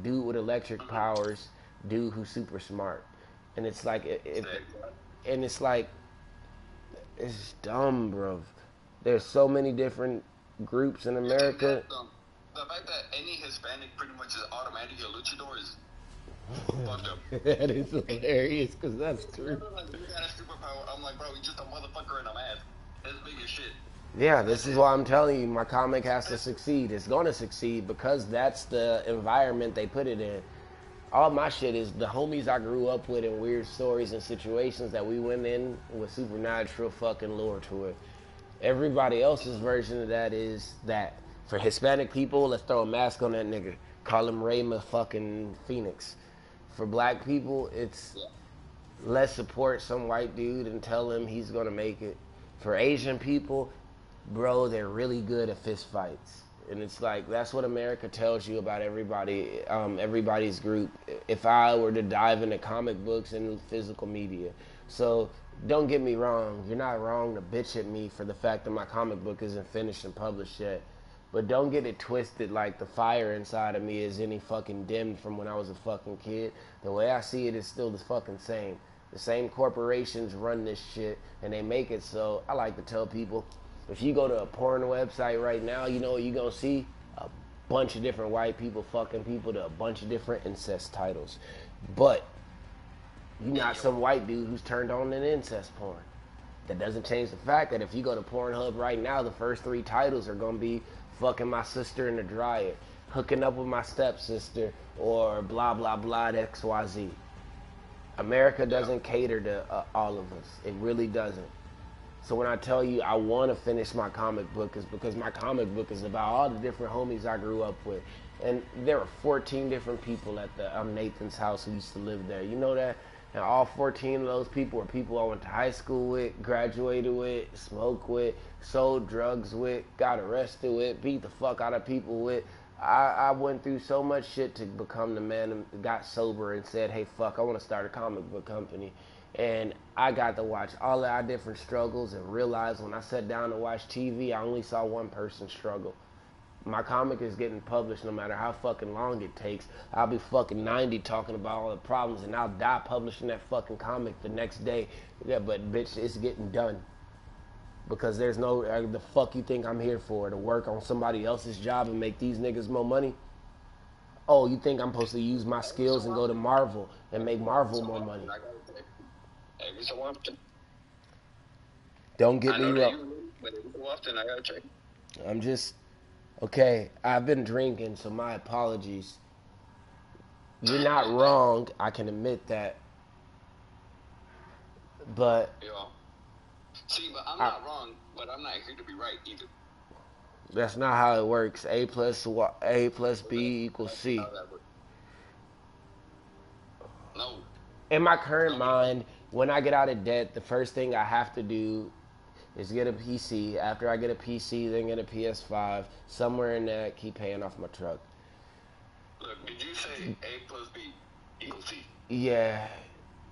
dude with electric powers, dude who's super smart, and it's like and it's like it's dumb, bro. There's so many different groups in You think America. that the fact that any Hispanic pretty much is automatically a luchador is fucked up. That is hilarious because that's true. Remember, like, you got a superpower. I'm like, bro, he's just a motherfucker in a mask. That's big as shit. Yeah, That's this is it. why I'm telling you, my comic has to succeed. It's going to succeed because that's the environment they put it in. All my shit is the homies I grew up with and weird stories and situations that we went in with supernatural fucking lore to it. Everybody else's version of that is that for Hispanic people, let's throw a mask on that nigga. Call him Ray fucking Phoenix. For black people, it's let's support some white dude and tell him he's gonna make it. For Asian people, bro, they're really good at fist fights. And it's like that's what America tells you about everybody, everybody's group. If I were to dive into comic books and physical media, so don't get me wrong, you're not wrong to bitch at me for the fact that my comic book isn't finished and published yet. But don't get it twisted like the fire inside of me is any fucking dimmed from when I was a fucking kid. The way I see it is still the fucking same. The same corporations run this shit and they make it so I like to tell people if you go to a porn website right now, you know what you're gonna see? A bunch of different white people fucking people to a bunch of different incest titles. But you're not some white dude who's turned on an incest porn. That doesn't change the fact that if you go to Pornhub right now, the first three titles are gonna be fucking my sister in the dryer, hooking up with my stepsister, or blah blah blah XYZ. America doesn't cater to all of us. It really doesn't. So when I tell you I want to finish my comic book, is because my comic book is about all the different homies I grew up with, and there were 14 different people at the Nathan's house who used to live there. You know that, and all 14 of those people were people I went to high school with, graduated with, smoked with, sold drugs with, got arrested with, beat the fuck out of people with. I went through so much shit to become the man that got sober and said, hey, fuck, I want to start a comic book company. And I got to watch all of our different struggles and realize when I sat down to watch TV, I only saw one person struggle. My comic is getting published no matter how fucking long it takes. I'll be fucking 90 talking about all the problems and I'll die publishing that fucking comic the next day. Yeah, but bitch, it's getting done. Because there's no, the fuck you think I'm here for? To work on somebody else's job and make these niggas more money? Oh, you think I'm supposed to use my skills and go to Marvel and make Marvel more money? Every so often. Don't get I know me that wrong. you, but every so often I gotta check. I'm just, okay, I've been drinking, so my apologies. You're not wrong, I can admit that. But Yeah. See, but I'm I, not wrong, but I'm not here to be right either. that's not how it works. A plus B equals That's C. how that works. No, In my current no, mind, when I get out of debt, the first thing I have to do is get a PC. After I get a PC, then get a PS5. Somewhere in that, keep paying off my truck. look, did you say A plus B equals C? Yeah.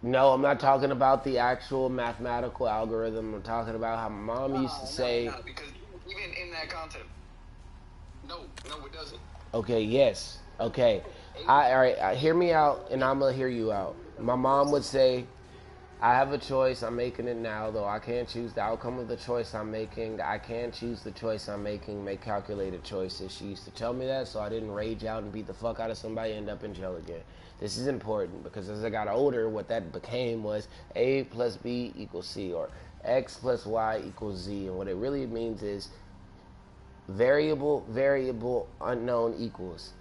No, I'm not talking about the actual mathematical algorithm. I'm talking about how my mom used to say, No, because even in that concept, no, no, it doesn't. okay, yes, okay. All right, hear me out, and I'm going to hear you out. My mom would say, I have a choice. I'm making it now, though I can't choose the outcome of the choice I'm making. I can choose the choice I'm making, make calculated choices. She used to tell me that so I didn't rage out and beat the fuck out of somebody and end up in jail again. This is important because as I got older, what that became was A plus B equals C, or X plus Y equals Z. And what it really means is variable, unknown equals.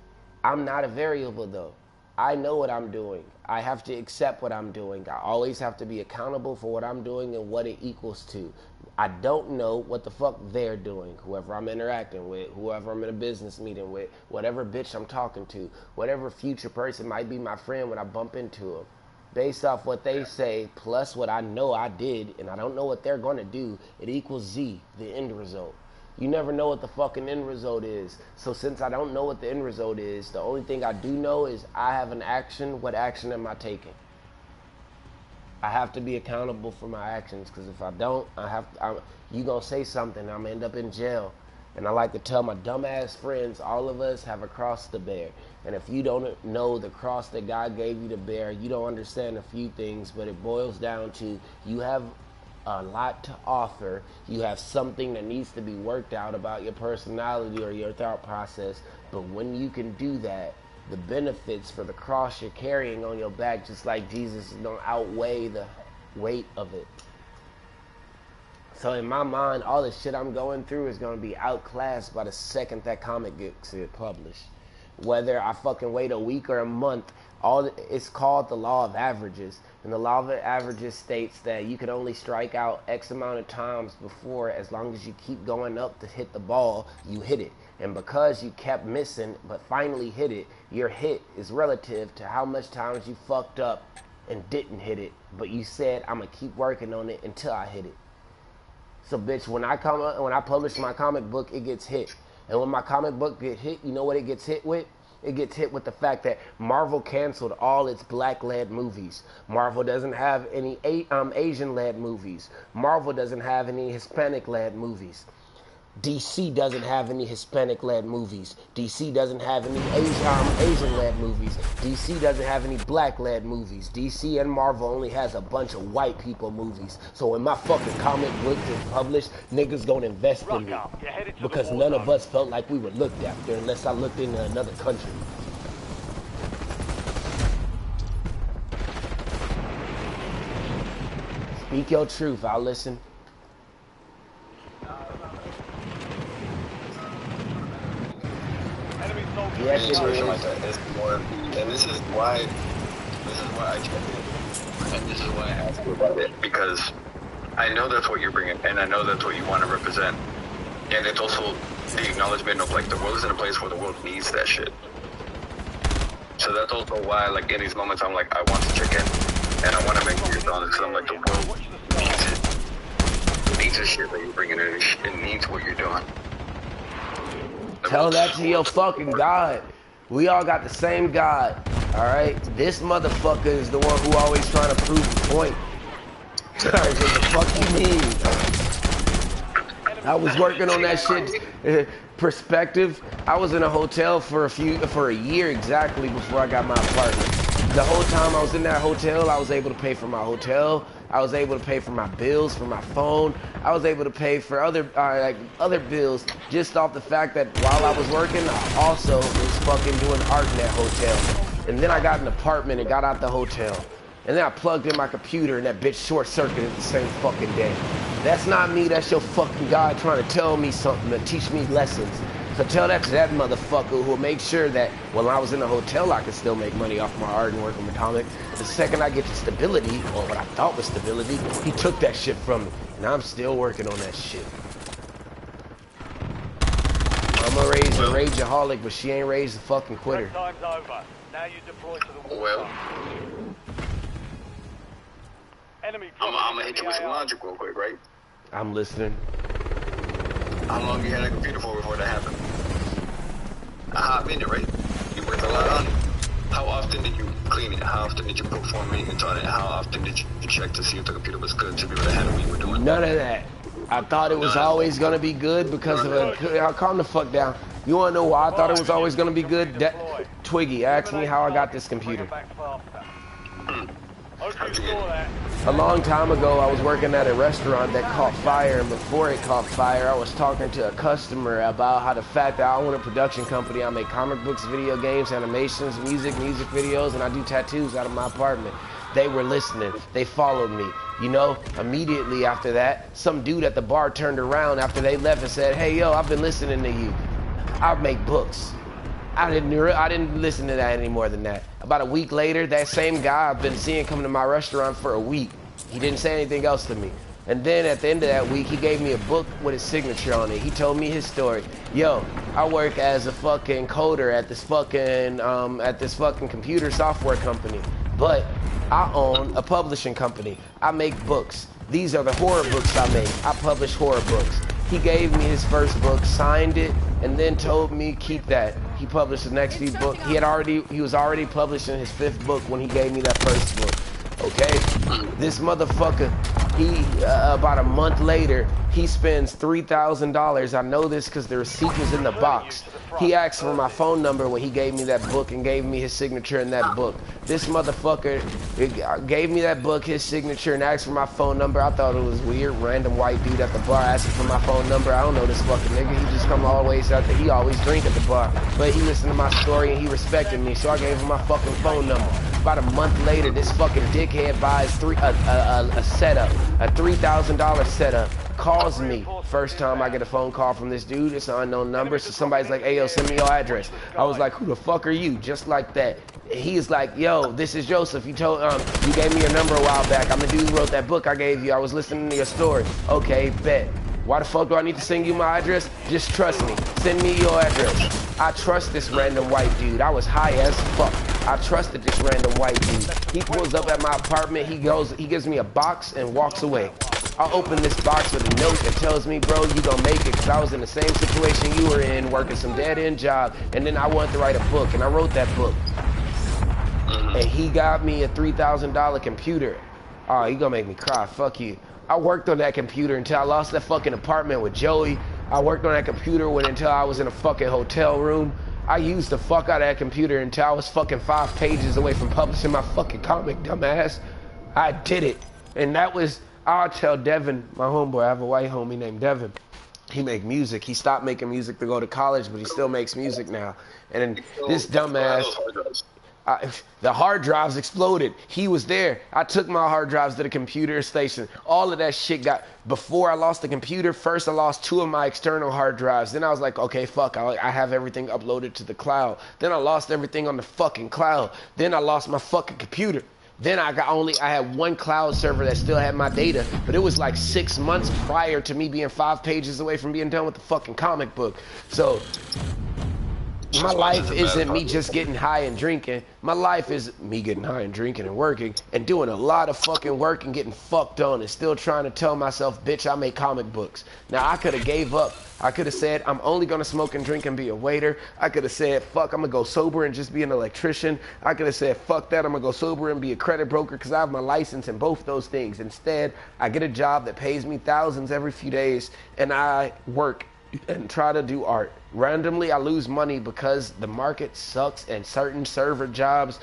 I'm not a variable though. I know what I'm doing. I have to accept what I'm doing. I always have to be accountable for what I'm doing and what it equals to. I don't know what the fuck they're doing. Whoever I'm interacting with, whoever I'm in a business meeting with, whatever bitch I'm talking to, whatever future person might be my friend when I bump into them. Based off what they say, plus what I know I did, and I don't know what they're going to do, it equals Z, the end result. You never know what the fucking end result is. So since I don't know what the end result is, the only thing I do know is I have an action. What action am I taking? I have to be accountable for my actions because if I don't, you gonna say something. I'm gonna end up in jail. And I like to tell my dumbass friends, all of us have a cross to bear. And if you don't know the cross that God gave you to bear, you don't understand a few things, but it boils down to you have a lot to offer. You have something that needs to be worked out about your personality or your thought process. But when you can do that, the benefits for the cross you're carrying on your back, just like Jesus, don't outweigh the weight of it. So in my mind, all the shit I'm going through is going to be outclassed by the second that comic gets published. Whether I fucking wait a week or a month, it's called the law of averages. And the law of averages states that you can only strike out X amount of times before, as long as you keep going up to hit the ball, you hit it. And because you kept missing but finally hit it, your hit is relative to how much times you fucked up and didn't hit it. But you said, I'm going to keep working on it until I hit it. So bitch, when I publish my comic book, it gets hit. And when my comic book get hit, you know what it gets hit with? It gets hit with the fact that Marvel canceled all its black-led movies. Marvel doesn't have any Asian-led movies. Marvel doesn't have any Hispanic-led movies. DC doesn't have any Hispanic-led movies. DC doesn't have any Asian-led movies. DC doesn't have any black-led movies. DC and Marvel only has a bunch of white people movies. So when my fucking comic book is published, niggas gonna invest in me. Because none of us felt like we were looked after unless I looked into another country. Speak your truth, I'll listen. Yes, it is. Like that. It's more, and this is why I check it, and this is why I ask you about it, because I know that's what you're bringing, and I know that's what you want to represent, and it's also the acknowledgement of like the world is in a place where the world needs that shit. So that's also why, like in these moments, I'm like, I want to check in, and I want to make sure you're honest, because I'm like, the world needs it. It needs the shit that you're bringing in. It needs what you're doing. Tell that to your fucking God. We all got the same God, all right? This motherfucker is the one who always trying to prove the point. What the fuck you mean? I was working on that shit. Perspective. I was in a hotel for a year exactly before I got my apartment. The whole time I was in that hotel, I was able to pay for my hotel. I was able to pay for my bills, for my phone. I was able to pay for other bills just off the fact that while I was working, I also was fucking doing art in that hotel. And then I got an apartment and got out the hotel. And then I plugged in my computer and that bitch short-circuited the same fucking day. That's not me, that's your fucking God trying to tell me something, to teach me lessons. So tell that to that motherfucker who'll make sure that while I was in the hotel, I could still make money off my art and working with comic. The second I get to stability, or what I thought was stability, he took that shit from me. And I'm still working on that shit. Mama raised a rageaholic, but she ain't raised a fucking quitter. Time's over. Now you deploy to the Well, enemy. I'm gonna hit you with some logic real quick, right? I'm listening. How long you had a computer for before that happened? A hot minute, right? You worked a lot on it. How often did you clean it? How often did you perform maintenance on it? How often did you check to see if the computer was good to be able to handle what you were doing? None of that. I thought it was always gonna be good because of a. Calm the fuck down. You wanna know why I thought it was always gonna be good? Twiggy asked me how I got this computer. A long time ago, I was working at a restaurant that caught fire, and before it caught fire, I was talking to a customer about how the fact that I own a production company, I make comic books, video games, animations, music videos, and I do tattoos out of my apartment. They were listening. They followed me. You know, immediately after that, some dude at the bar turned around after they left and said, "Hey, yo, I've been listening to you. I make books." I didn't listen to that any more than that. About a week later, that same guy I've been seeing come to my restaurant for a week. He didn't say anything else to me. And then at the end of that week, he gave me a book with his signature on it. He told me his story. Yo, I work as a fucking coder at this fucking computer software company. But I own a publishing company. I make books. These are the horror books I make. I publish horror books. He gave me his first book, signed it, and then told me keep that. He published the next few books. He was already publishing his 5th book when he gave me that first book. Okay? This motherfucker He about a month later, he spends $3,000. I know this because the receipt was in the box. He asked for my phone number when he gave me that book and gave me his signature in that book. This motherfucker gave me that book, his signature, and asked for my phone number. I thought it was weird. Random white dude at the bar asking for my phone number. I don't know this fucking nigga. He just come all the way out there. He always drink at the bar. But he listened to my story and he respected me, so I gave him my fucking phone number. About a month later, this fucking dickhead buys a setup, a $3,000 setup, calls me. First time I get a phone call from this dude, it's an unknown number, so somebody's like, hey, yo, send me your address. I was like, who the fuck are you? Just like that. He's like, yo, this is Joseph. You gave me your number a while back. I'm the dude who wrote that book I gave you. I was listening to your story. Okay, bet. Why the fuck do I need to send you my address? Just trust me. Send me your address. I trust this random white dude. I was high as fuck. I trusted this random white dude. He pulls up at my apartment. He gives me a box and walks away. I open this box with a note that tells me, bro, you gonna make it, because I was in the same situation you were in, working some dead-end job, and then I wanted to write a book, and I wrote that book. And he got me a $3,000 computer. Oh, you gonna make me cry, fuck you. I worked on that computer until I lost that fucking apartment with Joey. I worked on that computer until I was in a fucking hotel room. I used the fuck out of that computer until I was fucking 5 pages away from publishing my fucking comic, dumbass. I did it. And that was, I'll tell Devin, my homeboy, I have a white homie named Devin. He make music. He stopped making music to go to college, but he still makes music now. And this dumbass, the hard drives exploded. He was there. I took my hard drives to the computer station. All of that shit got, before I lost the computer, first I lost 2 of my external hard drives. Then I was like, okay, fuck, I have everything uploaded to the cloud. Then I lost everything on the fucking cloud. Then I lost my fucking computer. Then I had 1 cloud server that still had my data, but it was like 6 months prior to me being 5 pages away from being done with the fucking comic book. So my life isn't me just getting high and drinking. My life is me getting high and drinking and working and doing a lot of fucking work and getting fucked on and still trying to tell myself, bitch, I make comic books. Now, I could have gave up. I could have said, I'm only going to smoke and drink and be a waiter. I could have said, fuck, I'm going to go sober and just be an electrician. I could have said, fuck that, I'm going to go sober and be a credit broker because I have my license in both those things. Instead, I get a job that pays me thousands every few days and I work and try to do art. Randomly, I lose money because the market sucks and certain server jobs,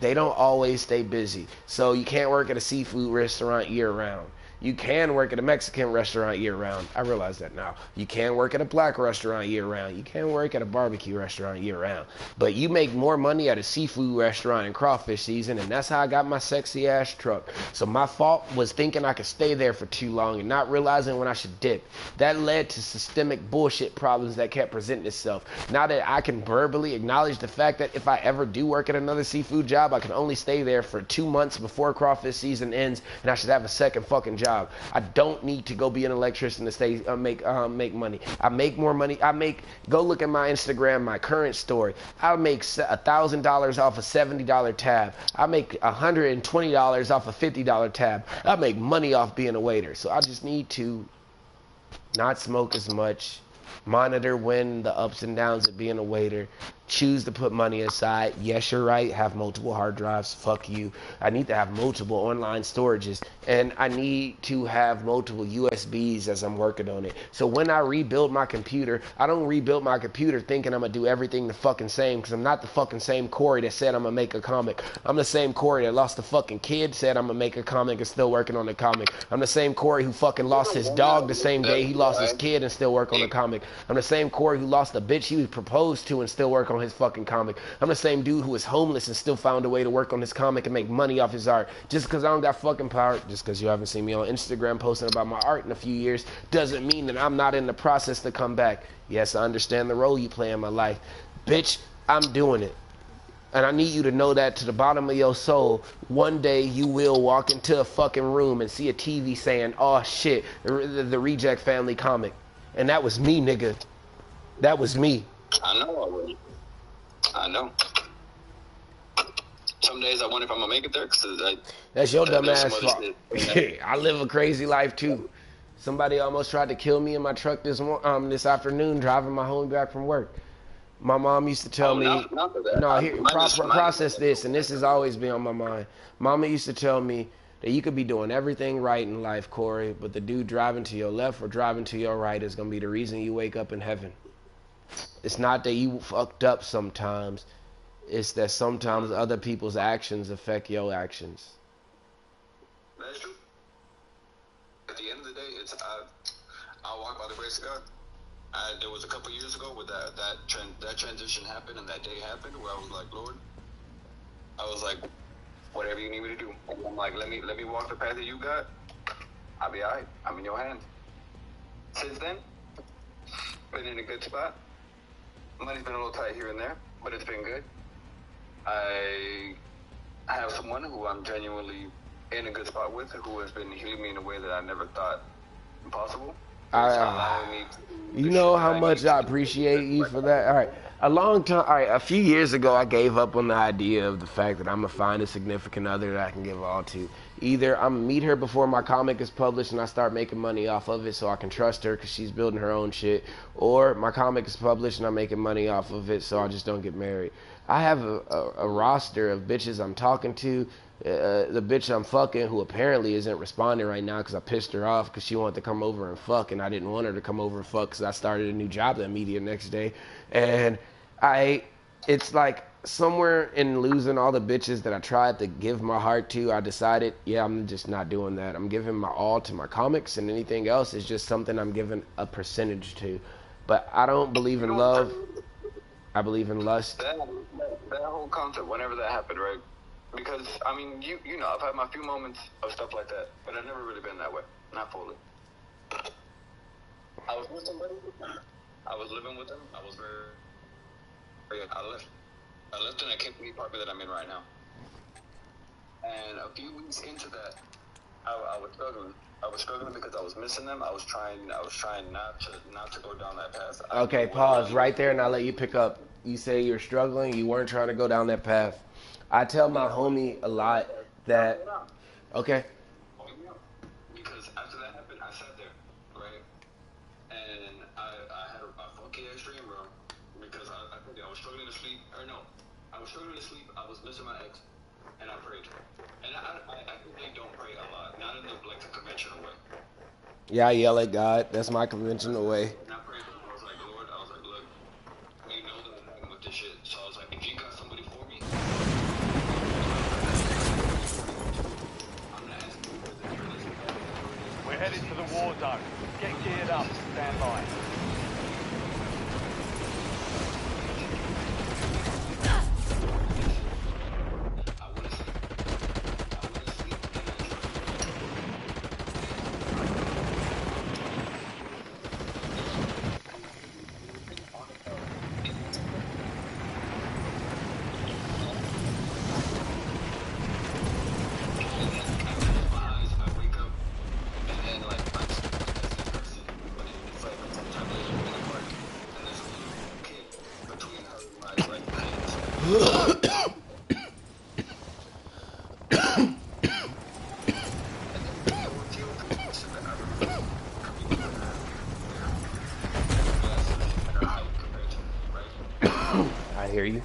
they don't always stay busy. So you can't work at a seafood restaurant year-round. You can work at a Mexican restaurant year-round. I realize that now. You can work at a black restaurant year-round. You can work at a barbecue restaurant year-round. But you make more money at a seafood restaurant in crawfish season, and that's how I got my sexy-ass truck. So my fault was thinking I could stay there for too long and not realizing when I should dip. That led to systemic bullshit problems that kept presenting itself. Now that I can verbally acknowledge the fact that if I ever do work at another seafood job, I can only stay there for 2 months before crawfish season ends, and I should have a second fucking job. I don't need to go be an electrician to stay make money. I make more money. Go look at my Instagram, my current story. I make $1,000 off a $70 tab. I make $120 off a $50 tab. I make money off being a waiter. So I just need to not smoke as much, monitor when the ups and downs of being a waiter, choose to put money aside. Yes, you're right, have multiple hard drives, fuck you. I need to have multiple online storages, and I need to have multiple USBs as I'm working on it. So when I rebuild my computer, I don't rebuild my computer thinking I'm gonna do everything the fucking same, because I'm not the fucking same Corey that said I'm gonna make a comic. I'm the same Corey that lost a fucking kid, said I'm gonna make a comic and still working on the comic. I'm the same Corey who fucking lost his dog the same day he lost his kid and still work on the comic. I'm the same Corey who lost a bitch he was proposed to and still work on his fucking comic. I'm the same dude who was homeless and still found a way to work on his comic and make money off his art. Just because I don't got fucking power, just because you haven't seen me on Instagram posting about my art in a few years, doesn't mean that I'm not in the process to come back. Yes, I understand the role you play in my life. Bitch, I'm doing it. And I need you to know that to the bottom of your soul. One day you will walk into a fucking room and see a TV saying, oh shit, the Reject Family comic. And that was me, nigga. That was me. I know already. I know. Some days I wonder if I'm gonna make it there. That's your dumb ass fault. I live a crazy life too. Somebody almost tried to kill me in my truck this afternoon driving my homie back from work. My mom used to tell me, no, here, process this, and this has always been on my mind. Mama used to tell me, that you could be doing everything right in life, Corey, but the dude driving to your left or driving to your right is going to be the reason you wake up in heaven. It's not that you fucked up sometimes. It's that sometimes other people's actions affect your actions. That's true. At the end of the day, I walk by the grace of God. There was a couple years ago where that transition happened and that day happened where I was like, Lord, I was like, whatever you need me to do. I'm like, let me walk the path that you got. I'll be alright. I'm in your hands. Since then, been in a good spot. Money's been a little tight here and there, but it's been good. I have someone who I'm genuinely in a good spot with, who has been healing me in a way that I never thought possible. You know how much I appreciate you for that. All right, a few years ago, I gave up on the idea of the fact that I'm gonna find a significant other that I can give all to. Either I'm gonna meet her before my comic is published and I start making money off of it, so I can trust her because she's building her own shit, or my comic is published and I'm making money off of it, so I just don't get married. I have a roster of bitches I'm talking to. The bitch I'm fucking, who apparently isn't responding right now because I pissed her off because she wanted to come over and fuck, and I didn't want her to come over and fuck because I started a new job the immediate next day. And it's like somewhere in losing all the bitches that I tried to give my heart to, I decided, yeah, I'm just not doing that. I'm giving my all to my comics, and anything else is just something I'm giving a percentage to. But I don't believe in love. I believe in lust. That whole concept, whenever that happened, right? Because, I mean, you know, I've had my few moments of stuff like that, but I've never really been that way. Not fully. I was with somebody. I was living with them. I was very I left and I came to the apartment that I'm in right now. And a few weeks into that, I was struggling. I was struggling because I was missing them. I was trying not to go down that path. Okay, pause right there and I'll let you pick up. You say you're struggling, you weren't trying to go down that path. I tell my homie a lot that, okay. Because after that happened, I sat there, right? And I had a funky ass dream, bro. Because I was struggling to sleep, I was struggling to sleep. I was missing my ex, and I prayed. And I really don't pray a lot, not in the conventional way. Yeah, I yell at God. That's my conventional way. And I prayed. I was like, Lord, look, you know that I'm having with this shit. So I was like, if you got somebody for me, We're headed to the war zone. Get geared up. Stand by. I hear you.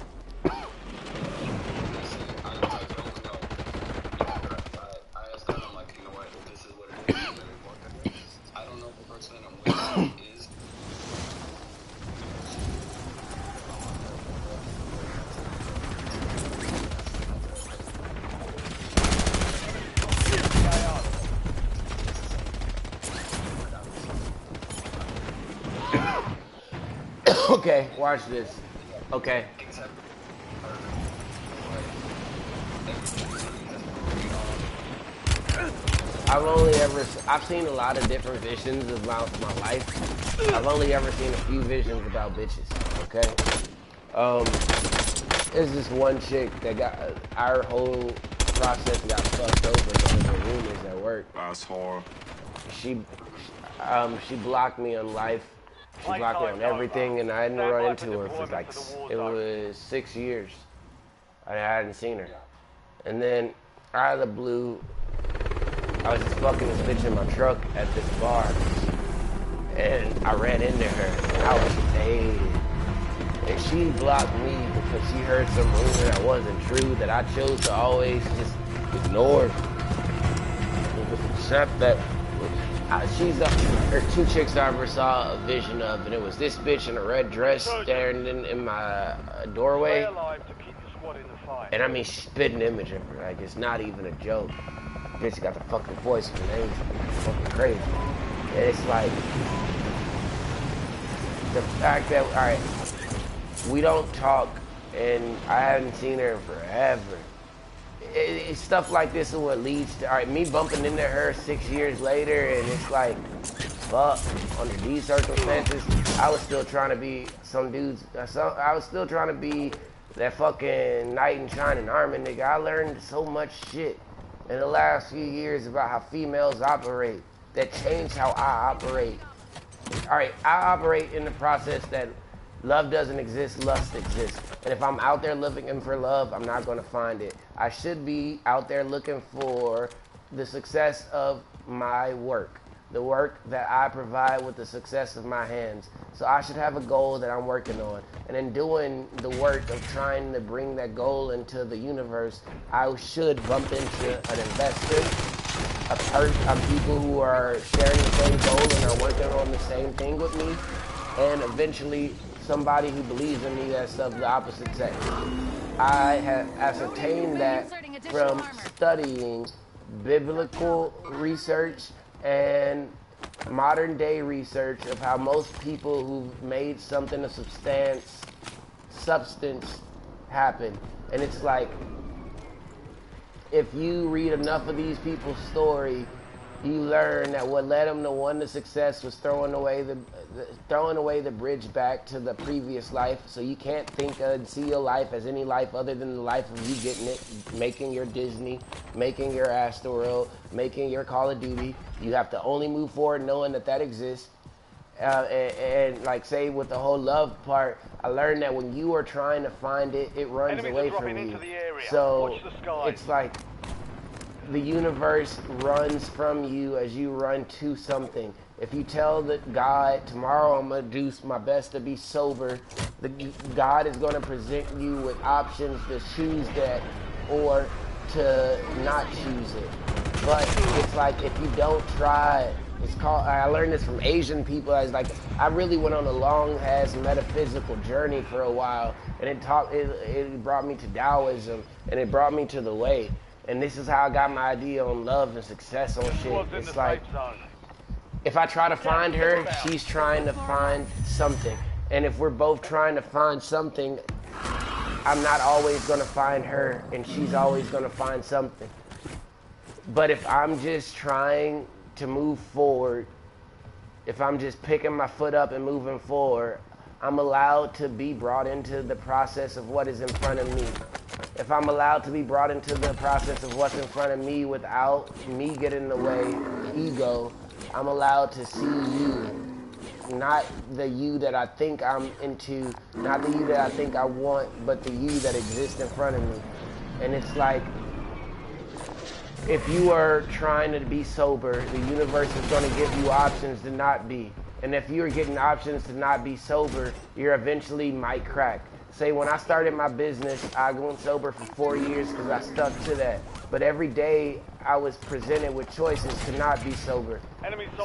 Okay, watch this. Okay. I've seen a lot of different visions about my life. I've only ever seen a few visions about bitches, okay? There's this one chick that got, our whole process got fucked over because of the rumors at work. That's hard. She blocked me on life. She blocked me on everything, and I hadn't run into her for like, it was 6 years. I hadn't seen her. And then, out of the blue, I was just fucking this bitch in my truck at this bar, and I ran into her, and I was faded. And she blocked me because she heard some rumor that wasn't true, that I chose to always just ignore. Except that she's her two chicks I ever saw a vision of, and it was this bitch in a red dress staring in my Stay doorway. alive to keep the squad in the fight. And I mean, spitting image of her. Like, it's not even a joke. Bitch got the fucking voice of an angel. It's fucking crazy. And it's like, the fact that, alright, we don't talk, and I haven't seen her in forever. It's stuff like this is what leads to, alright, me bumping into her 6 years later, and it's like, fuck, under these circumstances, I was still trying to be some dudes, I was still trying to be that fucking knight in shining armor nigga. I learned so much shit in the last few years about how females operate that changed how I operate. Alright, I operate in the process that love doesn't exist, lust exists. And if I'm out there looking for love, I'm not going to find it. I should be out there looking for the success of my work, the work that I provide with the success of my hands. So I should have a goal that I'm working on. And in doing the work of trying to bring that goal into the universe, I should bump into an investor, people who are sharing the same goal and are working on the same thing with me, and eventually somebody who believes in me that's of the opposite sex. I have ascertained that from studying biblical research and modern day research of how most people who've made something of substance happen. And it's like, if you read enough of these people's story, you learn that what led them to one to success was throwing away the bridge back to the previous life. So you can't think and see your life as any life other than the life of you getting it, making your Disney, making your Astroworld, making your Call of Duty. You have to only move forward knowing that that exists. And like say with the whole love part, I learned that when you are trying to find it, it runs Enemies away are dropping from you. into the area. So Watch the skies. it's like the universe runs from you as you run to something. If you tell that God, tomorrow I'm going to do my best to be sober, God is going to present you with options to choose that or to not choose it. But it's like if you don't try, it's called, I learned this from Asian people. I was like, I really went on a long ass metaphysical journey for a while, and it brought me to Taoism, and it brought me to the way. And this is how I got my idea on love and success on shit. It's like, if I try to find her, she's trying to find something. And if we're both trying to find something, I'm not always going to find her, and she's always going to find something. But if I'm just trying to move forward, if I'm just picking my foot up and moving forward, I'm allowed to be brought into the process of what is in front of me. If I'm allowed to be brought into the process of what's in front of me without me getting in the way, ego, I'm allowed to see you. Not the you that I think I'm into, not the you that I think I want, but the you that exists in front of me. And it's like, if you are trying to be sober, the universe is going to give you options to not be. And if you're getting options to not be sober, you eventually might crack. Say when I started my business, I went sober for 4 years because I stuck to that. But every day I was presented with choices to not be sober.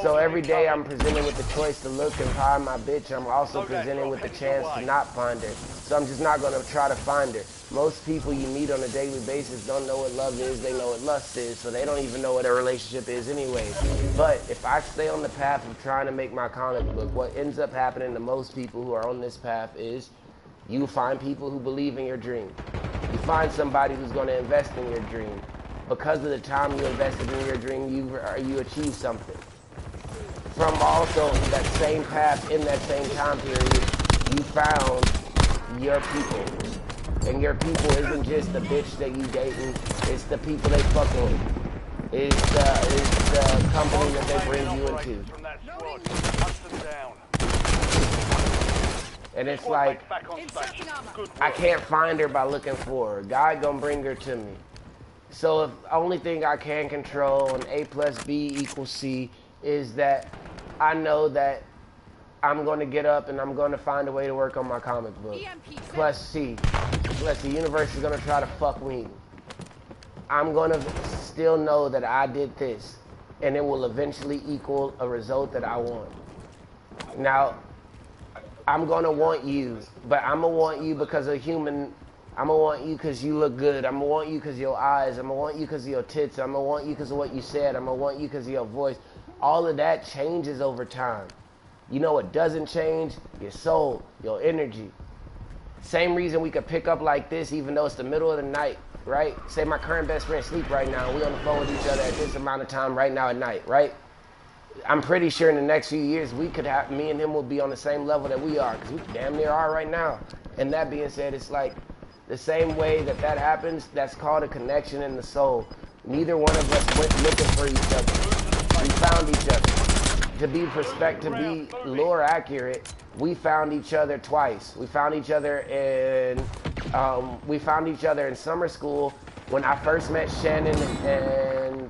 So every day I'm presented with the choice to look and find my bitch. I'm also presented with the chance to not find her. So I'm just not going to try to find her. Most people you meet on a daily basis don't know what love is, they know what lust is, so they don't even know what a relationship is anyway. But if I stay on the path of trying to make my comic book, what ends up happening to most people who are on this path is you find people who believe in your dream. You find somebody who's going to invest in your dream. Because of the time you invested in your dream, you achieve something. From also that same path in that same time period, you found your people. And your people isn't just the bitch that you dating, it's the people they fucking with. It's the company that they bring you into. And it's like, I can't find her by looking for her. God gonna bring her to me. So if the only thing I can control on A plus B equals C is that I know that I'm going to get up and I'm going to find a way to work on my comic book. Plus C. Plus the universe is going to try to fuck me. I'm going to still know that I did this. and it will eventually equal a result that I want. Now, I'm gonna want you, but I'm gonna want you because of human. I'm gonna want you because you look good. I'm gonna want you because of your eyes. I'm gonna want you because of your tits. I'm gonna want you because of what you said. I'm gonna want you because of your voice. All of that changes over time. You know what doesn't change? Your soul, your energy. Same reason we could pick up like this even though it's the middle of the night, right? Say my current best friend sleep right now, and we on the phone with each other at this amount of time right now at night, right? I'm pretty sure in the next few years we could have, me and him will be on the same level that we are, because we damn near are right now. And that being said, it's like the same way that that happens, that's called a connection in the soul. Neither one of us went looking for each other. We found each other. To be lore accurate, we found each other twice. We found each other in summer school when I first met Shannon, and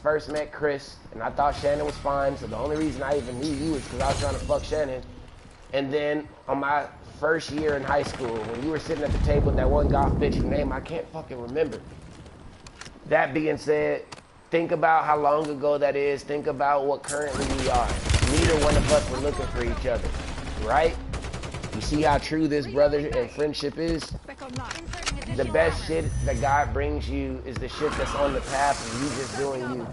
first met Chris, and I thought Shannon was fine, so the only reason I even knew you was because I was trying to fuck Shannon. And then on my first year in high school, when you were sitting at the table with that one goth bitch whose name I can't fucking remember. That being said, think about how long ago that is. Think about what currently we are. Neither one of us were looking for each other, right? You see how true this brother and friendship is? The best shit that God brings you is the shit that's on the path of you just doing you.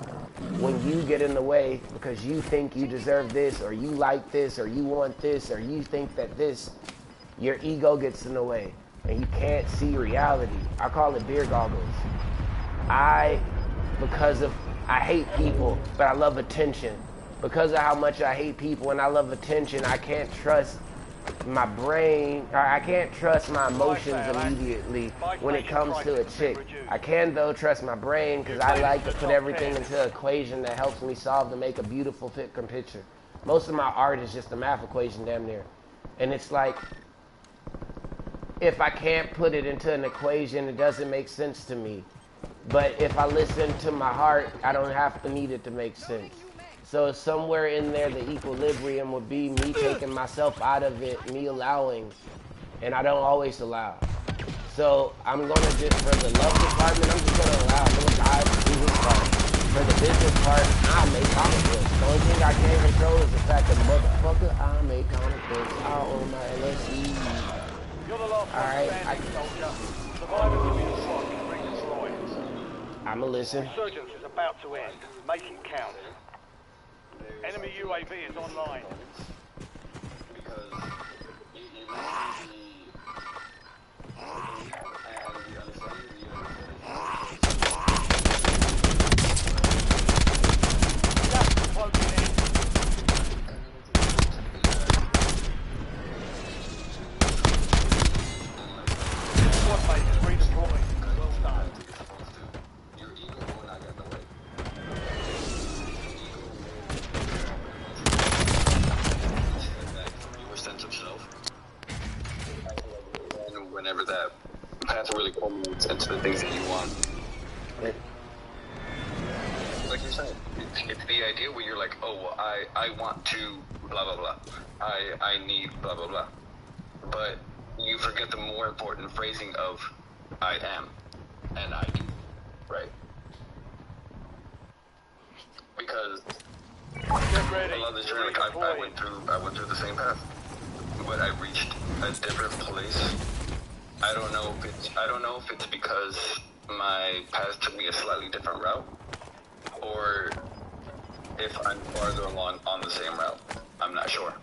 When you get in the way because you think you deserve this, or you like this, or you want this, or you think that this, your ego gets in the way and you can't see reality. I call it beer goggles. I hate people, but I love attention. Because of how much I hate people and I love attention, I can't trust my brain, or I can't trust my emotions immediately when it comes to a chick. I can though trust my brain because I like to put everything into an equation that helps me solve to make a beautiful picture. Most of my art is just a math equation damn near. And it's like, if I can't put it into an equation, it doesn't make sense to me. But if I listen to my heart, I don't have to need it to make sense. So somewhere in there, the equilibrium would be me taking myself out of it, me allowing, and I don't always allow. So I'm gonna just, for the love department, I'm just gonna allow. I'm gonna God do his part. For the business part, I make comic books. The only thing I can't control is the fact that motherfucker, I make comic books. I own my LSE. You're the last one standing, soldier. Survivors will be the sword can bring destroyed. I'ma listen. Resurgence is about to end. Make it count. Enemy UAV is online. Because you Closing in. Squad mate is redeploying. Well done. your ego will not get in the way. Your sense of self. And whenever that path really culminates into the things that you want. Like you're saying, it's the idea where you're like, oh, well, I want to blah, blah, blah. I need blah, blah, blah. But you forget the more important phrasing of I am and I do, right? Because Get ready. I love this journey. Like I went through the same path, but I reached a different place. I don't know if it's because my path took me a slightly different route, or if I'm farther along on the same route. I'm not sure.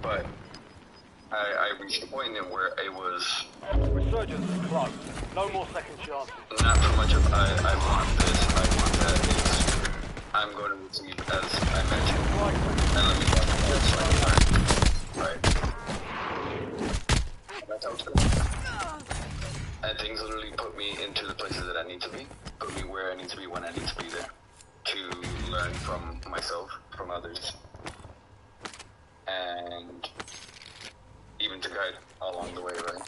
But I reached a point in where it was Resurgence is close. No more second chances. not so much of I want this, I want that. It's I'm going to receive as I mentioned. And let me walk this right. That's how it's going. And things literally put me into the places that I need to be, put me where I need to be when I need to be there, to learn from myself, from others, and even to guide along the way, right?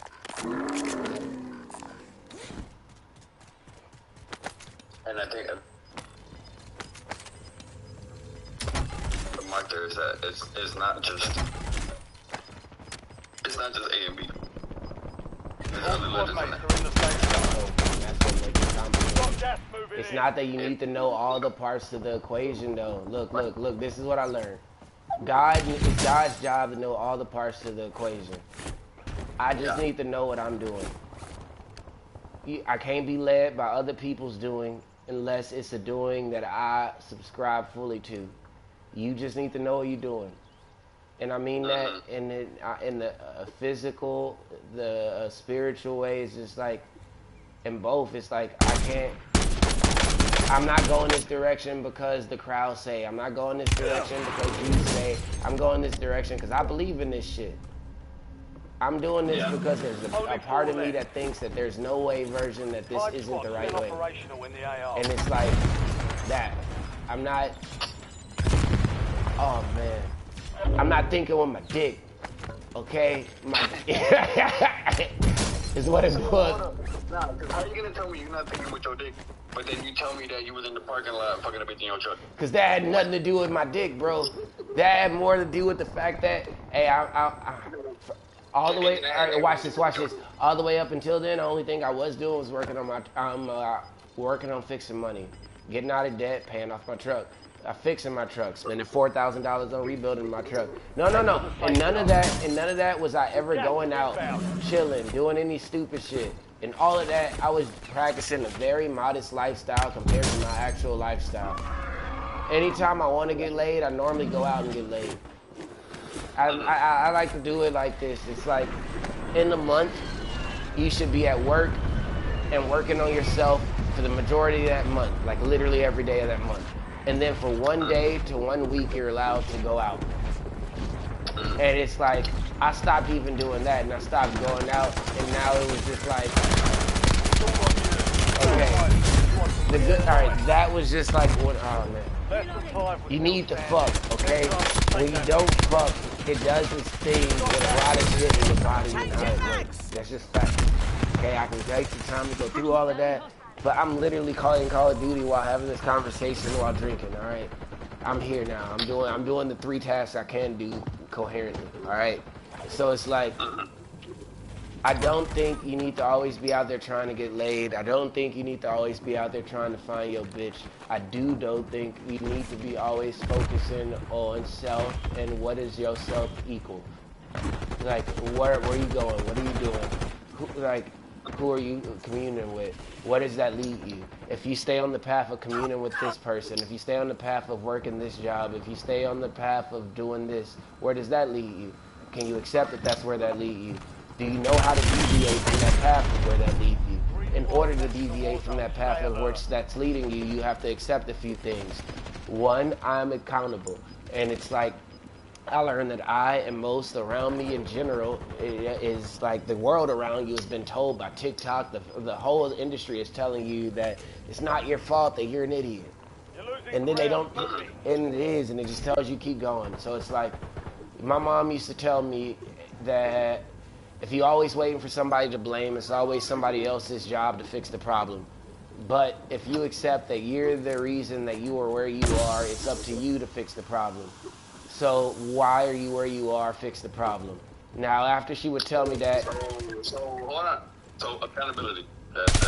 And I think the mark there is that it's not just A and B. There's other Squad letters in mates there. are in the same zone. That's what makes it complicated. Got gas moving It's not that you need to know all the parts of the equation, though. Look. This is what I learned. It's God's job to know all the parts of the equation. I just need to know what I'm doing. I can't be led by other people's doing unless it's a doing that I subscribe fully to. You just need to know what you're doing. And I mean that in the physical, the spiritual way. It's just like, in both, it's like I'm not going this direction because the crowd say. I'm not going this direction because you say. I'm going this direction because I believe in this shit. I'm doing this because there's a part of me that thinks that there's no way version that this isn't the right way. And it's like that. I'm not, oh man. I'm not thinking with my dick, okay? Is what it's called. Nah, cause how you gonna tell me you're not thinking with your dick, but then you tell me that you was in the parking lot fucking up in your truck? Cause that had nothing to do with my dick, bro. That had more to do with the fact that, hey, all the way, all right, watch this. All the way up until then, the only thing I was doing was working on fixing money, getting out of debt, paying off my truck. Fixing my truck, spending $4,000 on rebuilding my truck. No. And none of that was I ever going out, chilling, doing any stupid shit. And all of that, I was practicing a very modest lifestyle compared to my actual lifestyle. Anytime I want to get laid, I normally go out and get laid. I like to do it like this. It's like, in a month, you should be at work and working on yourself for the majority of that month, like literally every day of that month. And then for 1 day to 1 week, you're allowed to go out. And it's like, I stopped even doing that, and I stopped going out, and now it was just like, okay. All right, that was just like, oh man. You need to fuck, okay? When you don't fuck, it does this thing with a lot of shit in your body and how it works. That's just fact. Okay, I can take the time to go through all of that. But I'm literally calling Call of Duty while having this conversation while drinking, all right? I'm here now. I'm doing the 3 tasks I can do coherently, all right? So it's like, I don't think you need to always be out there trying to get laid. I don't think you need to always be out there trying to find your bitch. I don't think you need to be always focusing on self and what is your self equal. Like, where are you going? What are you doing? Who are you communing with? Where does that lead you? If you stay on the path of communing with this person, if you stay on the path of working this job, if you stay on the path of doing this, where does that lead you? Can you accept that that's where that leads you? Do you know how to deviate from that path of where that leads you? In order to deviate from that path of which that's leading you, you have to accept a few things. One, I'm accountable. And it's like, I learned that I and most around me in general is like the world around you has been told by TikTok, the whole industry is telling you that it's not your fault that you're an idiot. And then they don't, and it is, and it just tells you keep going. So it's like, my mom used to tell me that if you're always waiting for somebody to blame, it's always somebody else's job to fix the problem. But if you accept that you're the reason that you are where you are, it's up to you to fix the problem. So why are you where you are? Fix the problem. Now, after she would tell me that... So hold on. So accountability. That's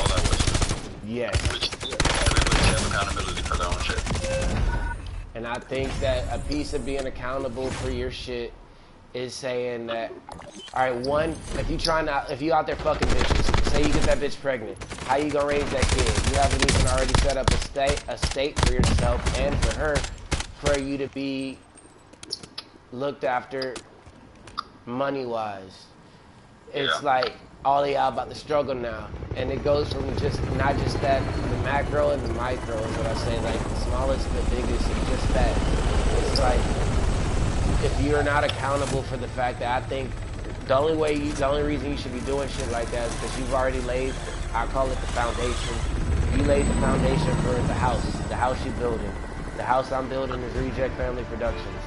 all that was. Yes. Everybody should have accountability for their own shit. And I think that a piece of being accountable for your shit is saying that, all right, one, if you out there fucking bitches, say you get that bitch pregnant, how you gonna raise that kid? You haven't even already set up a state for yourself and for her, for you to be looked after money-wise. It's like all y'all about the struggle now, and it goes from not just that, the macro and the micro is what I say, like the smallest and the biggest, and just that. It's like, if you're not accountable for the fact that I think the only reason you should be doing shit like that is because you've already laid, I call it the foundation. You laid the foundation for the house you're building. The house I'm building is Reject Family Productions.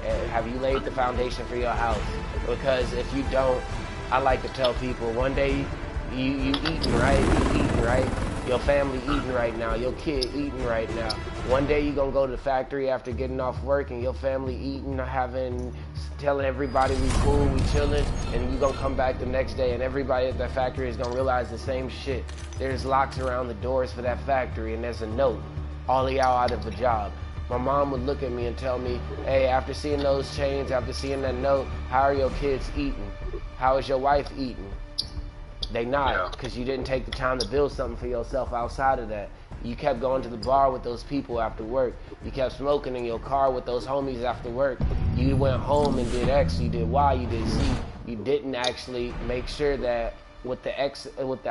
And have you laid the foundation for your house? Because if you don't, I like to tell people, one day you eating right, your family eating right now, your kid eating right now. One day you gonna go to the factory after getting off work and your family eating, telling everybody we cool, we chilling, and you gonna come back the next day and everybody at that factory is gonna realize the same shit. There's locks around the doors for that factory and there's a note. All of y'all out of a job. My mom would look at me and tell me, hey, after seeing those chains, after seeing that note, how are your kids eating? How is your wife eating? They not, because you didn't take the time to build something for yourself outside of that. You kept going to the bar with those people after work. You kept smoking in your car with those homies after work. You went home and did X, you did Y, you did Z. You didn't actually make sure that with the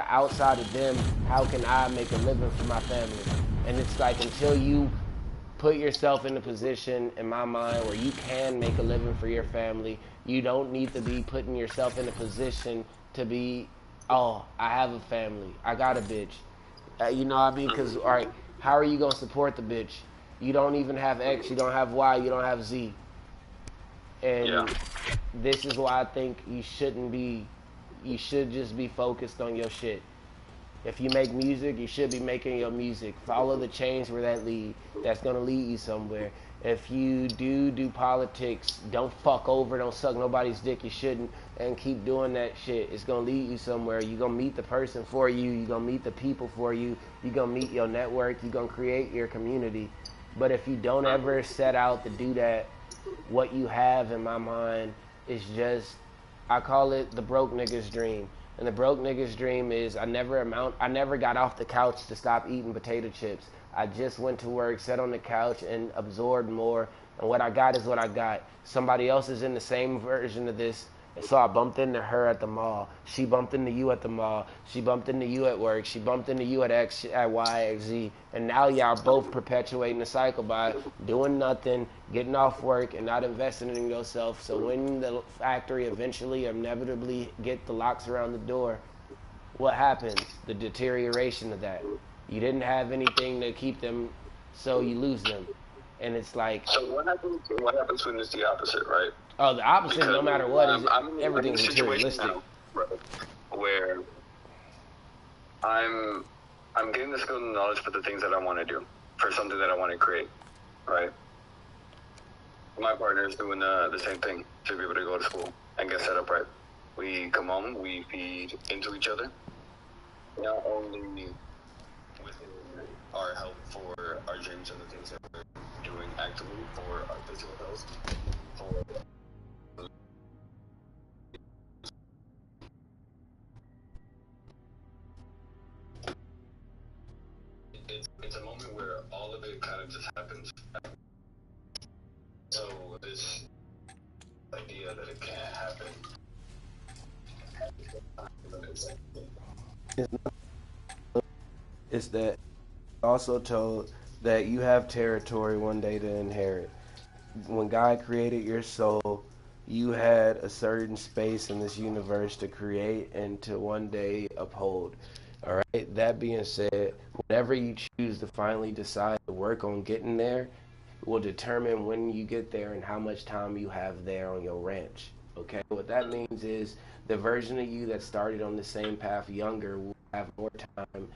outside of them, how can I make a living for my family? And it's like until you put yourself in a position, in my mind, where you can make a living for your family, you don't need to be putting yourself in a position to be, oh, I have a family, I got a bitch. You know what I mean? Because, all right, how are you going to support the bitch? You don't even have X, you don't have Y, you don't have Z. And this is why I think you should just be focused on your shit. If you make music, you should be making your music. Follow the chains where that's going to lead you somewhere. If you do politics, don't fuck over, don't suck nobody's dick, you shouldn't, and keep doing that shit. It's going to lead you somewhere. You're going to meet the person for you. You're going to meet the people for you. You're going to meet your network. You're going to create your community. But if you don't ever set out to do that, what you have, in my mind, is just, I call it the broke nigga's dream. And the broke nigga's dream is I never got off the couch to stop eating potato chips. I just went to work, sat on the couch, and absorbed more. And what I got is what I got. Somebody else is in the same version of this. And so I bumped into her at the mall. She bumped into you at the mall. She bumped into you at work. She bumped into you at X, at Y, at Z. And now y'all both perpetuating the cycle by doing nothing, getting off work, and not investing in yourself. So when the factory eventually, inevitably get the locks around the door, what happens? The deterioration of that. You didn't have anything to keep them, so you lose them. And it's like... So what happens when it's the opposite, right? Oh, the opposite, because no matter what, everything's materialistic. Now, right, where I'm getting the skill and knowledge for the things that I want to do, for something that I want to create, right? My partner is doing the same thing to be able to go to school and get set up right. We come home, we feed into each other, not only within our help for our dreams and the things that we're doing actively for our physical health, for it's a moment where all of it kind of just happens. So this idea that it can't happen. It's that also told that you have territory one day to inherit. When God created your soul, you had a certain space in this universe to create and to one day uphold. All right. That being said, whenever you choose to finally decide to work on getting there, will determine when you get there and how much time you have there on your ranch. Okay. What that means is the version of you that started on the same path younger will have more time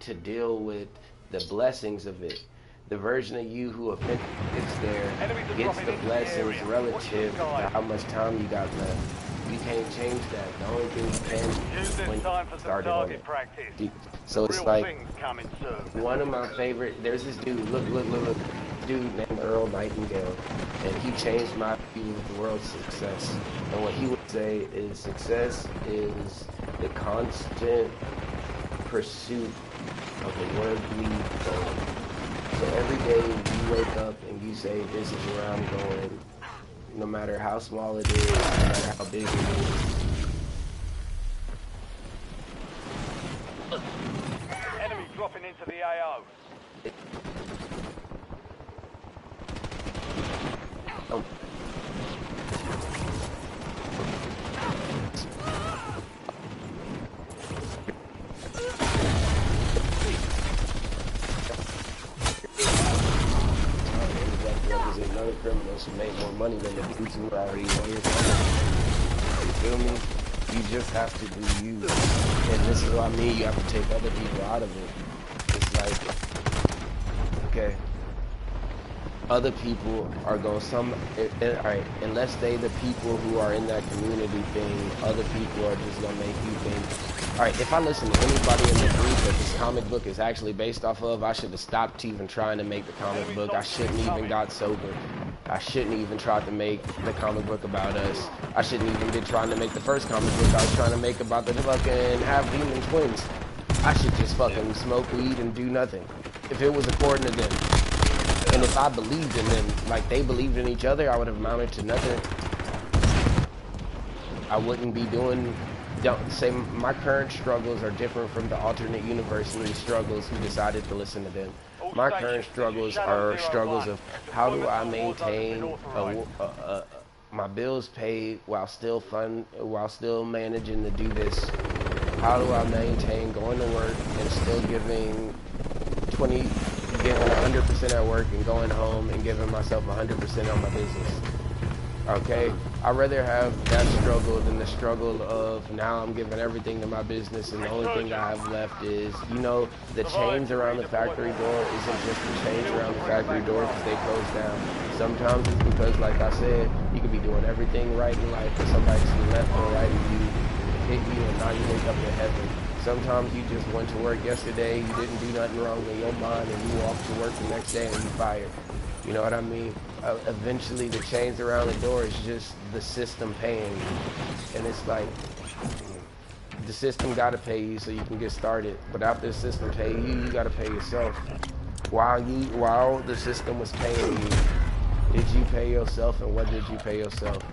to deal with the blessings of it. The version of you who eventually gets there gets the blessings relative to how much time you got left. You can't change that. The only thing you can is when you started on it. So it's like one of my favorite. There's this dude. Look, dude named Earl Nightingale, and he changed my view of the world's success. And what he would say is success is the constant pursuit of a worldly goal. So every day you wake up and you say, this is where I'm going, no matter how small it is, no matter how big it is. Enemy dropping into the AO. Other criminals who make more money than the dudes who are already lawyers. You feel me? You just have to do you. And this is what I mean, you have to take other people out of it. It's like, okay, other people are going all right, unless they the people who are in that community thing, other people are just gonna make you think, all right, if I listen to anybody in the group that this comic book is actually based off of, I should have stopped even trying to make the comic book. I shouldn't even got sober. I shouldn't even tried to make the comic book about us. I shouldn't even been trying to make the first comic book I was trying to make about the fucking half-demon twins. I should just fucking smoke weed and do nothing. If it was according to them. And if I believed in them, like they believed in each other, I would have amounted to nothing. I wouldn't be doing, don't say my current struggles are different from the alternate university struggles who decided to listen to them. My current struggles are struggles of how do I maintain my bills paid while still managing to do this. How do I maintain going to work and still giving 100% at work and going home and giving myself 100% on my business? Okay, I'd rather have that struggle than the struggle of now I'm giving everything to my business and the only thing I have left is, you know, the chains around the factory door isn't just the chains around the factory door because they close down. Sometimes it's because, like I said, you could be doing everything right in life and somebody to the left or right of you hit you and now you wake up in heaven. Sometimes you just went to work yesterday, you didn't do nothing wrong in your mind and you walk to work the next day and you fired. You know what I mean? Eventually the chains around the door is just the system paying you. And it's like, the system gotta pay you so you can get started. But after the system pay you, you gotta pay yourself. While the system was paying you, did you pay yourself and what did you pay yourself?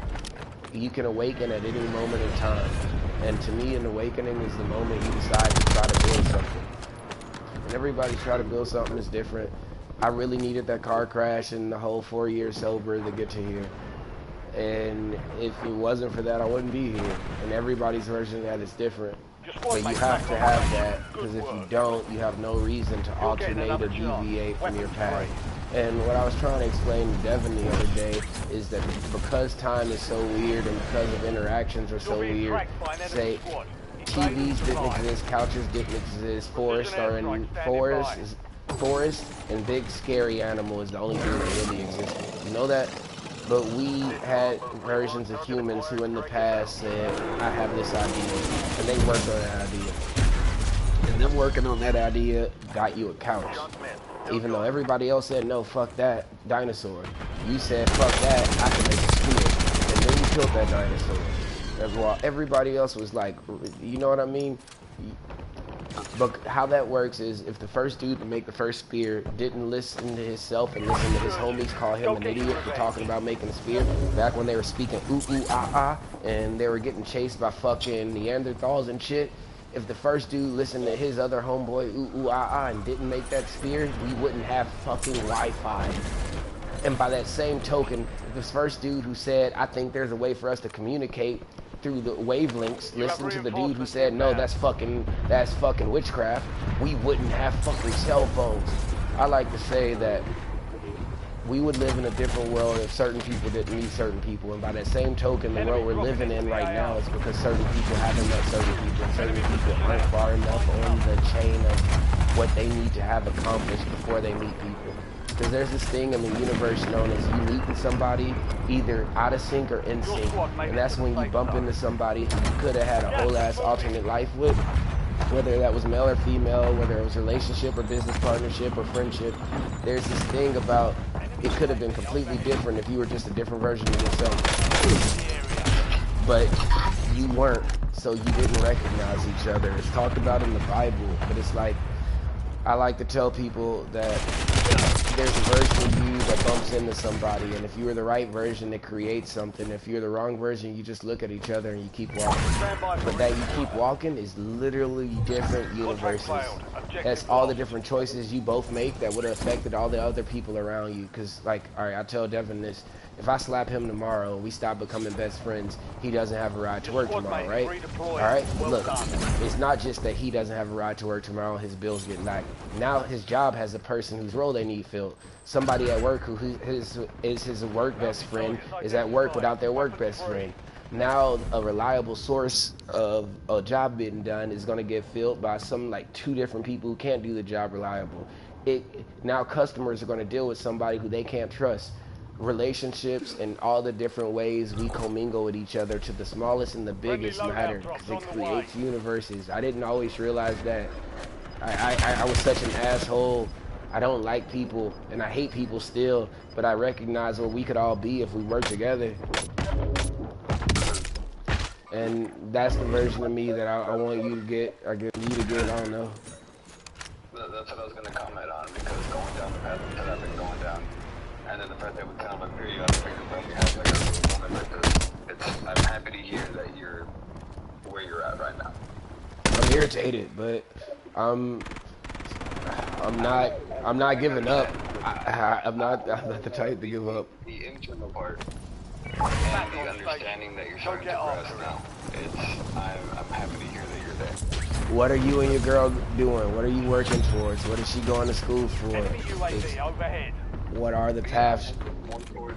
You can awaken at any moment in time. And to me, an awakening is the moment you decide to try to build something. And everybody try to build something is different. I really needed that car crash and the whole 4 years sober to get to here. And if it wasn't for that, I wouldn't be here. And everybody's version of that is different. But you have to have that, because if you don't, you have no reason to alternate or deviate from your path. And what I was trying to explain to Devin the other day is that because time is so weird and because of interactions are so weird, say TVs didn't exist, couches didn't exist, forests and big scary animal is the only thing that really existed. You know that? But we had versions of humans who in the past said, I have this idea, and they worked on that idea. And them working on that idea got you a couch. Even though everybody else said, no, fuck that, dinosaur. You said, fuck that, I can make a spear. And then you killed that dinosaur. While everybody else was like, you know what I mean? But how that works is if the first dude to make the first spear didn't listen to himself and listen to his homies call him an idiot for talking about making a spear, back when they were speaking ooh, ooh, ah, ah, and they were getting chased by fucking Neanderthals and shit, if the first dude listened to his other homeboy ooh, ooh, ah, ah, and didn't make that spear, we wouldn't have fucking Wi-Fi. And by that same token, this first dude who said, I think there's a way for us to communicate through the wavelengths, listen to the dude who said, no, that's fucking witchcraft, we wouldn't have fucking cell phones. I like to say that we would live in a different world if certain people didn't meet certain people. And by that same token, the world we're living in right now is because certain people haven't met certain people. And certain people aren't far enough on the chain of what they need to have accomplished before they meet people. Because there's this thing in the universe known as you meeting somebody either out of sync or in sync. And that's when you bump into somebody who you could have had a whole ass alternate life with. Whether that was male or female, whether it was relationship or business partnership or friendship. There's this thing about it could have been completely different if you were just a different version of yourself. But you weren't, so you didn't recognize each other. It's talked about in the Bible, but it's like, I like to tell people that there's a version of you that bumps into somebody, and if you were the right version, it creates something. If you're the wrong version, you just look at each other and you keep walking. But that you keep walking is literally different universes. That's all the different choices you both make that would have affected all the other people around you. Because, like, alright, I tell Devin this. If I slap him tomorrow and we stop becoming best friends, he doesn't have a ride to work tomorrow, right? Alright? Look, it's not just that he doesn't have a ride to work tomorrow, his bills get lagged. Now his job has a person whose role they need filled. Somebody at work who is his work best friend is at work without their work best friend. Now a reliable source of a job being done is going to get filled by some like 2 different people who can't do the job reliable. now customers are going to deal with somebody who they can't trust. Relationships and all the different ways we commingle with each other to the smallest and the biggest matter because it creates universes. I didn't always realize that. I was such an asshole. I don't like people and I hate people still, but I recognize what we could all be if we work together. And that's the version of me that I want you to get, or get you to get, I don't know. That's what I was going to comment on, because going down the path that I've been going down, and then the fact that we kind of appear you out of the fact you have like a woman like this, I'm happy to hear that you're where you're at right now. I'm irritated, but I'm not giving up. I'm not the type to give up. The internal part and the understanding that you're starting to grasp now, I'm happy to hear that you're there. What are you and your girl doing? What are you working towards? What is she going to school for? What are the paths? There's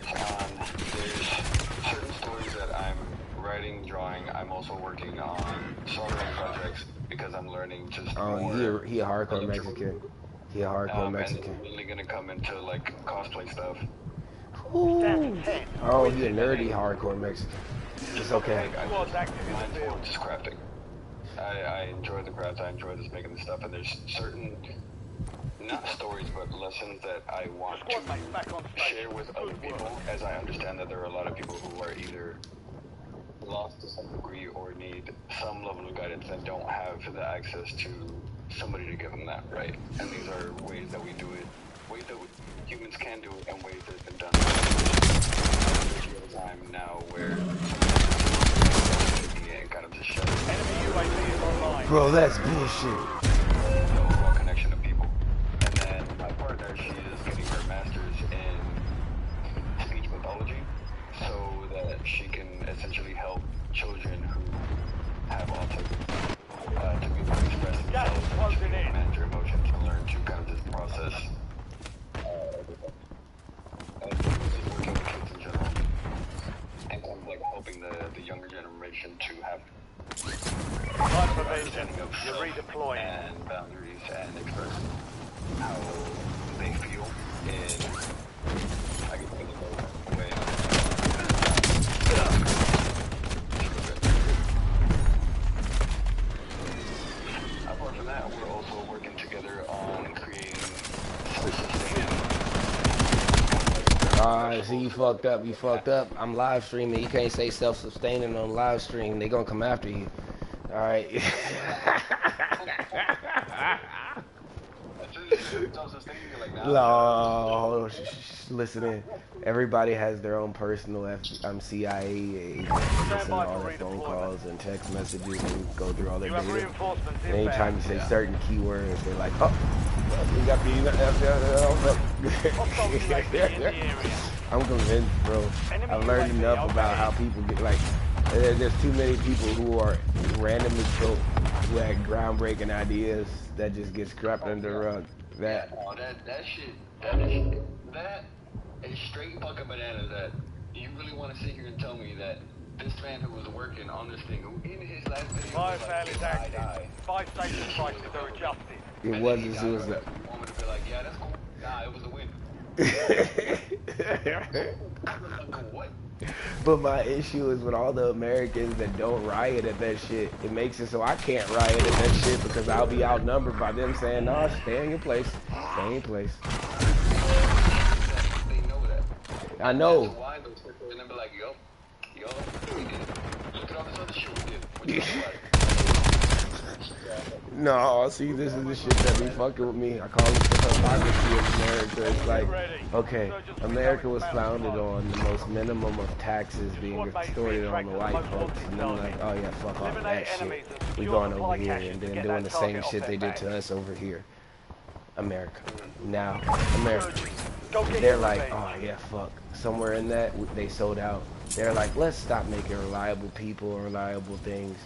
certain stories that I'm writing, drawing. I'm also working on soldering projects because I'm learning just more. He a hardcore Mexican. He a hardcore Mexican. And I'm really gonna come into like cosplay stuff. Ooh. Oh, he a nerdy hardcore Mexican. It's okay. Mine's more just crafting. I enjoy the craft, I enjoy just making the stuff, and there's certain, not stories, but lessons that I want to share with other people, as I understand that there are a lot of people who are either lost to some degree or need some level of guidance and don't have the access to somebody to give them that, right? And these are ways that we do it, ways that humans can do it, and ways that it's been done. There's a time now where kind of just shut it. Bro, that's bullshit. The overall connection of people. And then my partner, she is getting her master's in speech pathology, so that she can essentially help children who have autism to be able to express themselves, to manage their emotions, and learn to kind of just process working with kids in general, and kind of like helping the younger generation to have understanding of self and boundaries and express how they feel in, I guess, in a way. Apart from that, we're also working together on creating See, you fucked up. You fucked up. I'm live streaming. You can't say self-sustaining on live stream. They gonna come after you. All right. No, listen in. Everybody has their own personal CIA agent. Listen to all their phone calls and text messages and go through all their data. And anytime you say certain keywords, they're like, oh, we got I'm convinced, bro. I've learned enough about how people get, like, there's too many people who are randomly killed who had groundbreaking ideas that just get scrapped under the rug. That is straight fucking bananas. That you really want to sit here and tell me that this man who was working on this thing, who in his last video Fire sale is active. 5 station prices are adjusted. It wasn't suicide. You want me to be like, yeah, that's cool. Nah, it was a win. What? But my issue is with all the Americans that don't riot at that shit. It makes it so I can't riot at that shit because I'll be outnumbered by them saying, no, stay in your place. Stay in your place. They know that. I know. That's why they'll sit there and they'll be like, yo, we did. Look at all this other shit we did. What you like? No, see, this is the shit that be fucking with me. I call it the hypocrisy of America. It's like, okay, America was founded on the most minimum of taxes being extorted on the white folks. And then like, oh yeah, fuck off that shit. We going over here and then doing the same shit they did to us over here. America. Now, America. They're like, oh yeah, fuck. Somewhere in that, they sold out. They're like, let's stop making reliable people or reliable things.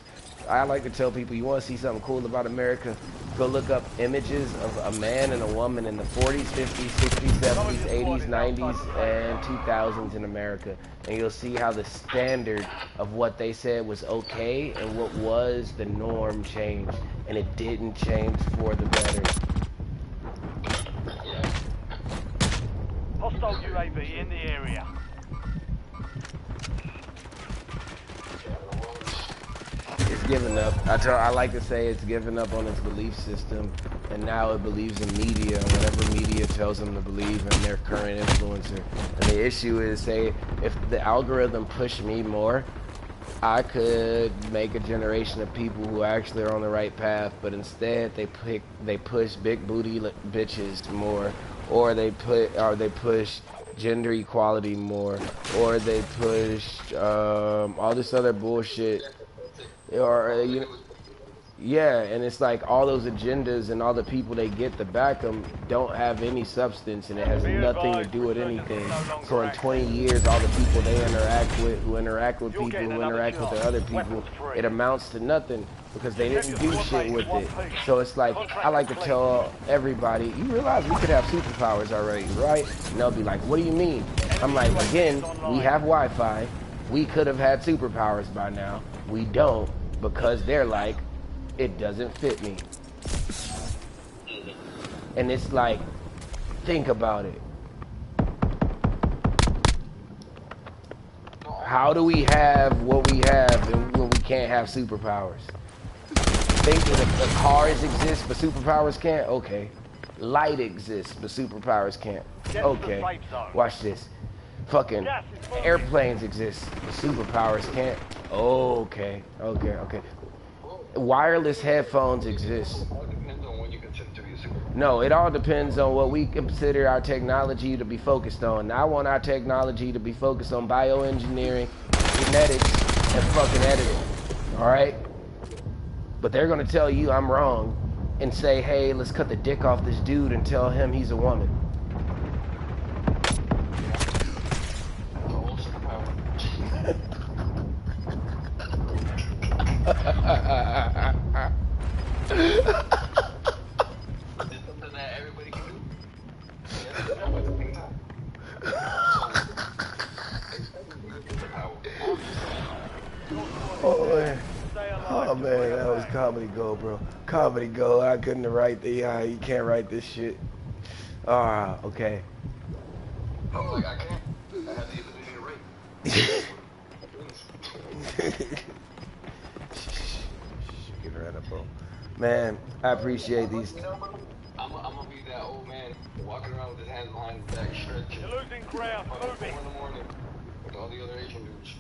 I like to tell people, you want to see something cool about America? Go look up images of a man and a woman in the 40s, 50s, 60s, 70s, 80s, 90s, and 2000s in America. And you'll see how the standard of what they said was okay and what was the norm changed. And it didn't change for the better. Hostile UAV in the area. It's given up. I like to say it's given up on its belief system, and now it believes in media, and whatever media tells them to believe in their current influencer. And the issue is, say, if the algorithm pushed me more, I could make a generation of people who actually are on the right path, but instead they push big booty bitches more, or they push gender equality more, or they push all this other bullshit, or yeah, and it's like all those agendas and all the people they get to back them don't have any substance, and it has nothing to do with anything. So in 20 years, all the people they interact with, who interact with people, who interact with the other people, it amounts to nothing because they didn't do shit with it. So it's like, I like to tell everybody, you realize we could have superpowers already, right? And they'll be like, what do you mean? I'm like, again, we have Wi-Fi. We could have had superpowers by now. We don't, because they're like, it doesn't fit me. And it's like, think about it. How do we have what we have when we can't have superpowers? Think that the cars exist but superpowers can't? Okay. Light exists but superpowers can't. Okay. Watch this. Fucking airplanes exist but superpowers can't. Okay. Okay. Wireless headphones exist. No, it all depends on what we consider our technology to be focused on. I want our technology to be focused on bioengineering, genetics, and fucking editing. Alright? But they're gonna tell you I'm wrong and say, hey, let's cut the dick off this dude and tell him he's a woman. Oh man, that was comedy gold, bro. Comedy gold. I couldn't write the. You can't write this shit. Okay. I'm like, I can't. I have the ability to write. Get right up, bro. Man, I appreciate these. I'm gonna be that old man walking around with his hands behind his back, stretching. You're losing ground. Moving. 4 in the morning with all the other Asian dudes.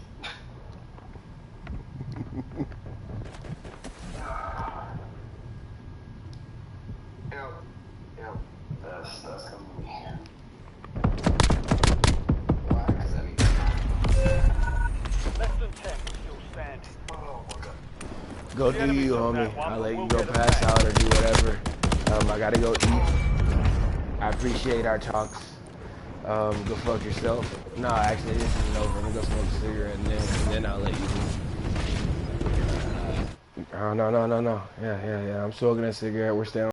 Yeah, that's coming from here. Why? Because I mean, Less than 10 still standing. oh my god. Go do you, homie. I'll let you go pass out or do whatever. I gotta go eat. I appreciate our talks. Go fuck yourself. No, actually, this isn't over. I'm gonna go smoke a cigarette and then I'll let you leave. Oh, no. Yeah. I'm smoking a cigarette. We're staying.